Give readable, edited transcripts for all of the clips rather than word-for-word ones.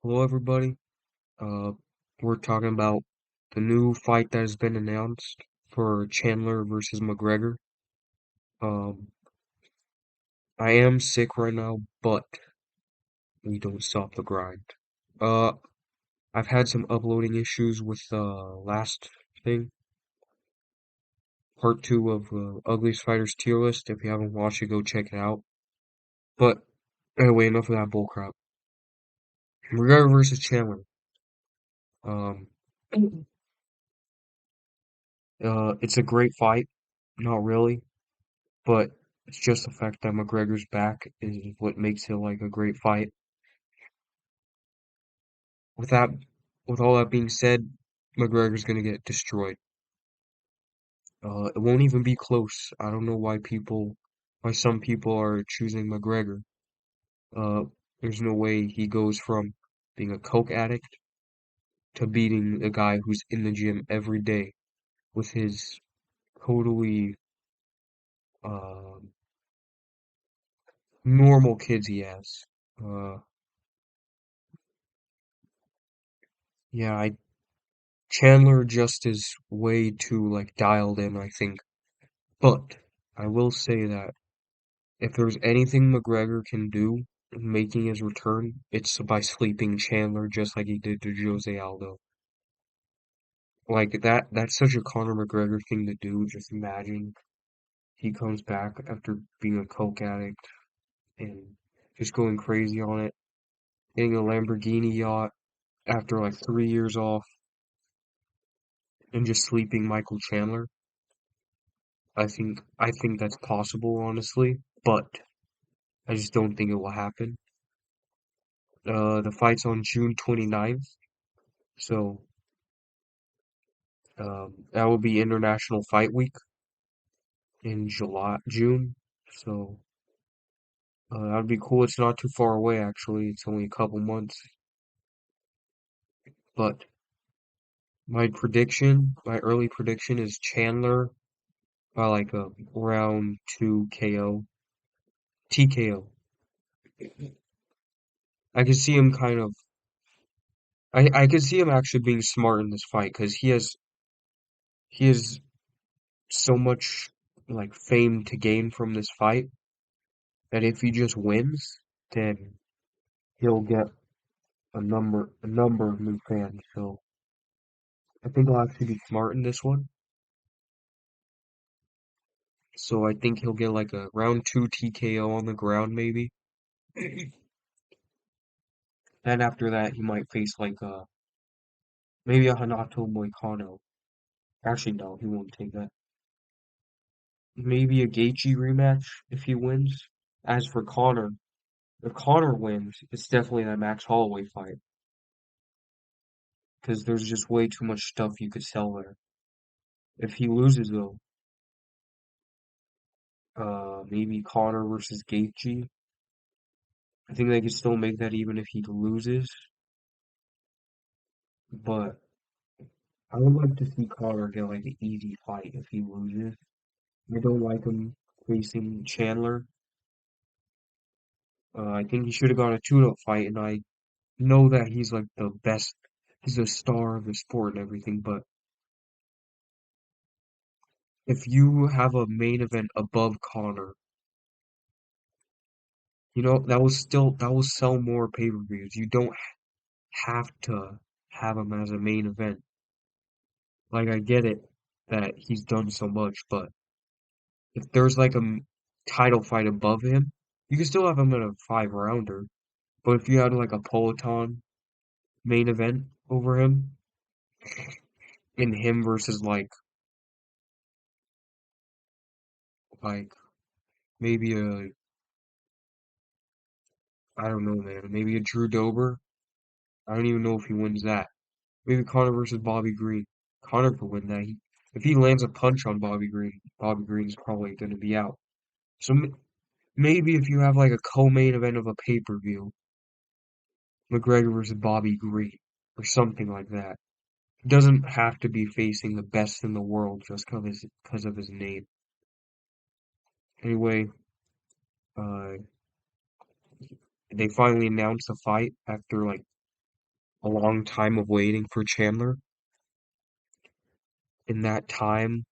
Hello, everybody. Uh, we're talking about the new fight that has been announced for Chandler versus McGregor. Um, I am sick right now, but we don't stop the grind. Uh, I've had some uploading issues with the last thing, part two of Ugliest Fighters tier list. If you haven't watched it, go check it out. But anyway, enough of that bullcrap. McGregor versus Chandler. Um, it's a great fight. Not really. But it's just the fact that McGregor's back is what makes it like a great fight. With that, with all that being said, McGregor's gonna get destroyed. It won't even be close. I don't know why some people are choosing McGregor. Uh, there's no way he goes from being a coke addict to beating a guy who's in the gym every day with his totally uh, normal kids he has. Uh, yeah, Chandler just is way too like dialed in, I think. But I will say that if there's anything McGregor can do in making his return, it's by sleeping Chandler just like he did to Jose Aldo. Like that's such a Conor McGregor thing to do. Just imagine he comes back after being a coke addict and just going crazy on it, getting a Lamborghini yacht after like 3 years off and just sleeping Michael Chandler. I think that's possible, honestly, but I just don't think it will happen. The fight's on June 29th, so that will be International Fight Week in June. So that'd be cool. It's not too far away, actually. It's only a couple months. But my early prediction is Chandler by like a round two KO, TKO. I could see him kind of. I could see him actually being smart in this fight because he has so much like fame to gain from this fight that if he just wins, then he'll get a number of new fans. So I think he'll actually be smart in this one. So I think he'll get like a round two TKO on the ground maybe. Then after that he might face like maybe a Hanato Moicano. Actually no, he won't take that. Maybe a Gaethje rematch if he wins. As for Conor, if Conor wins, it's definitely that Max Holloway fight because there's just way too much stuff you could sell there. If he loses though, maybe Conor versus Gaethje. I think they could still make that even if he loses, but I would like to see Conor get like an easy fight if he loses. I don't like him facing Chandler. I think he should have got a tune-up fight, and I know that he's like the best. He's a star of the sport and everything, but if you have a main event above Conor, that will sell more pay-per-views. You don't have to have him as a main event. Like I get it that he's done so much, but if there's like a title fight above him, you can still have him in a five rounder. But if you had like a Peloton main event over him, and him versus like maybe a I don't know, man, maybe a Drew Dober. I don't even know if he wins that. Maybe Conor versus Bobby Green. Conor could win that. If he lands a punch on Bobby Green's probably going to be out. So maybe if you have like a co-main event of a pay-per-view, McGregor versus Bobby Green or something like that. He doesn't have to be facing the best in the world just because of his name. Anyway, uh, they finally announced the fight after like a long time of waiting for Chandler. In that time,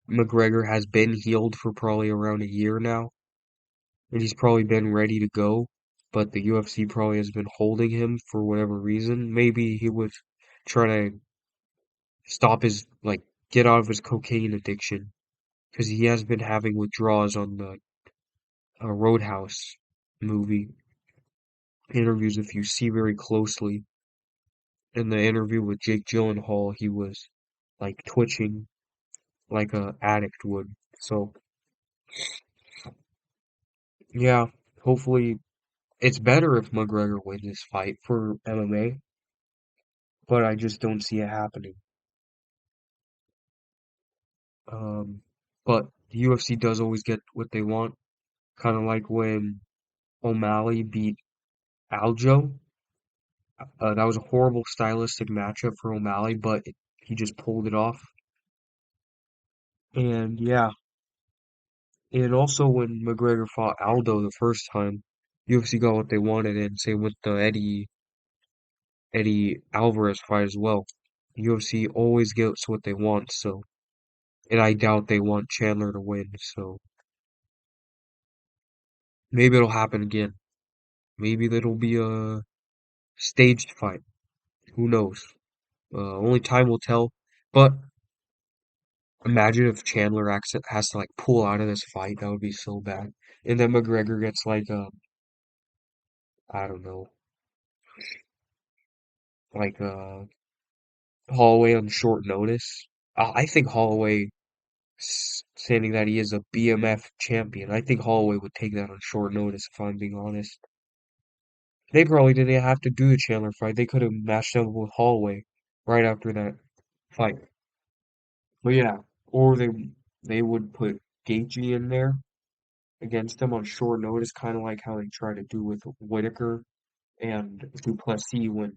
McGregor has been healed for probably around a year now, and he's probably been ready to go, but the UFC probably has been holding him for whatever reason. Maybe he was trying to stop his, like, get out of his cocaine addiction, because he has been having withdrawals on the Roadhouse movie interviews. If you see very closely in the interview with Jake Gyllenhaal, he was like twitching like a addict would. So yeah, hopefully it's better if McGregor wins this fight for MMA, but I just don't see it happening. Um, but the UFC does always get what they want, kind of like when O'Malley beat Aljo. That was a horrible stylistic matchup for O'Malley, but he just pulled it off. And yeah, and also when McGregor fought Aldo the first time, UFC got what they wanted, and same with the Eddie Alvarez fight as well. UFC always gets what they want, so and I doubt they want Chandler to win, so maybe it'll happen again. Maybe it'll be a staged fight. Who knows? Only time will tell. But imagine if Chandler has to like pull out of this fight. That would be so bad. And then McGregor gets like I don't know, like Holloway on short notice. I think Holloway, saying that he is a BMF champion, I think Holloway would take that on short notice, if I'm being honest. They probably didn't have to do the Chandler fight. They could have matched up with Holloway right after that fight. But yeah, or they would put Gaethje in there against him on short notice, kind of like how they tried to do with Whitaker and Duplessis when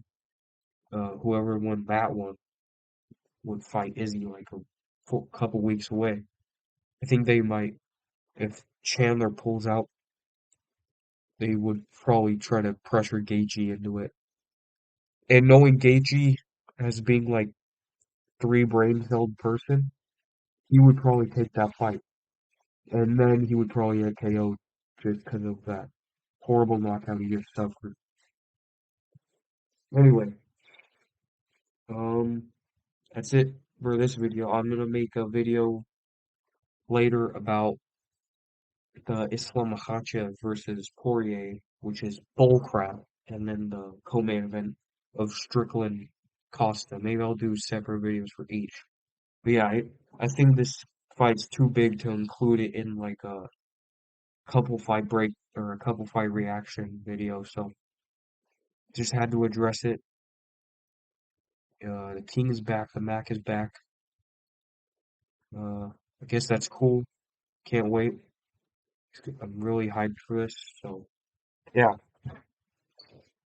whoever won that one would fight Izzy like a couple weeks away. I think they might, if Chandler pulls out, they would probably try to pressure Gaethje into it. And knowing Gaethje as being like three brain celled person, he would probably take that fight. And then he would probably get KO'd just because of that horrible knockout he just suffered. Anyway, um, that's it for this video. I'm gonna make a video later about the Islam Makhachev versus Poirier, which is bullcrap, and then the co-main event of Strickland Costa. Maybe I'll do separate videos for each. But yeah, I think this fight's too big to include it in like a couple fight break or a couple fight reaction video, so just had to address it. The King is back, the Mac is back. I guess that's cool. Can't wait. I'm really hyped for this, so yeah.